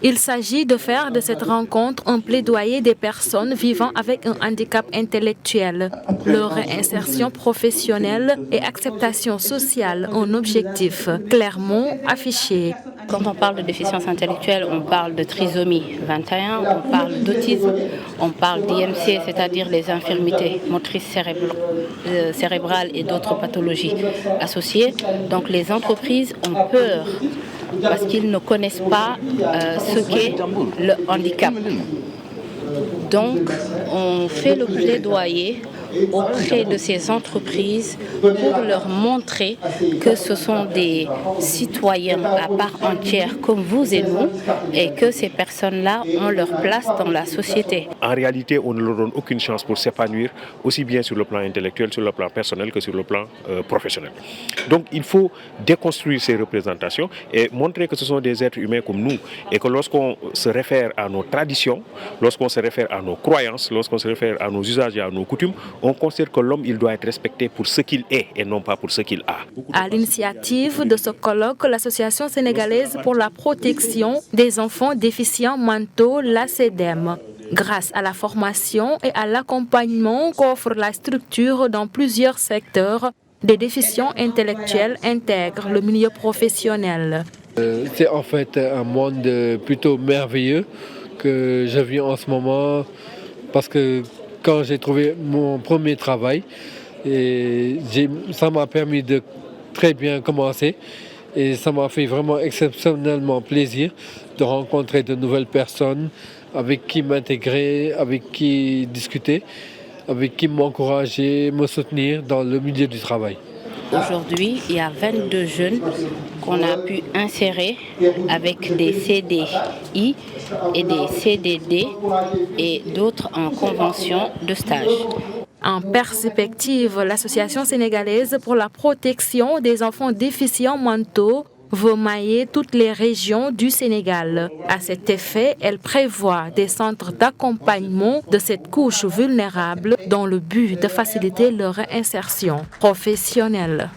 Il s'agit de faire de cette rencontre un plaidoyer des personnes vivant avec un handicap intellectuel. Leur réinsertion professionnelle et acceptation sociale, un objectif clairement affiché. Quand on parle de déficience intellectuelle, on parle de trisomie 21, on parle d'autisme, on parle d'IMC, c'est-à-dire les infirmités motrices cérébrales et d'autres pathologies associées. Donc les entreprises ont peur parce qu'ils ne connaissent pas ce qu'est le handicap. Donc on fait le plaidoyer auprès de ces entreprises pour leur montrer que ce sont des citoyens à part entière comme vous et nous et que ces personnes-là ont leur place dans la société. En réalité, on ne leur donne aucune chance pour s'épanouir aussi bien sur le plan intellectuel, sur le plan personnel que sur le plan professionnel. Donc il faut déconstruire ces représentations et montrer que ce sont des êtres humains comme nous et que lorsqu'on se réfère à nos traditions, lorsqu'on se réfère à nos croyances, lorsqu'on se réfère à nos usages et à nos coutumes, on considère que l'homme il doit être respecté pour ce qu'il est et non pas pour ce qu'il a. À l'initiative de ce colloque, l'Association sénégalaise pour la protection des enfants déficients mentaux, l'ACEDEM, grâce à la formation et à l'accompagnement qu'offre la structure dans plusieurs secteurs, des déficients intellectuels intègrent le milieu professionnel. C'est en fait un monde plutôt merveilleux que je vis en ce moment parce que quand j'ai trouvé mon premier travail, ça m'a permis de très bien commencer et ça m'a fait vraiment exceptionnellement plaisir de rencontrer de nouvelles personnes avec qui m'intégrer, avec qui discuter, avec qui m'encourager, me soutenir dans le milieu du travail. Aujourd'hui, il y a 22 jeunes qu'on a pu insérer avec des CDI et des CDD et d'autres en convention de stage. En perspective, l'Association sénégalaise pour la protection des enfants déficients mentaux veut mailler toutes les régions du Sénégal. À cet effet, elle prévoit des centres d'accompagnement de cette couche vulnérable dans le but de faciliter leur insertion professionnelle.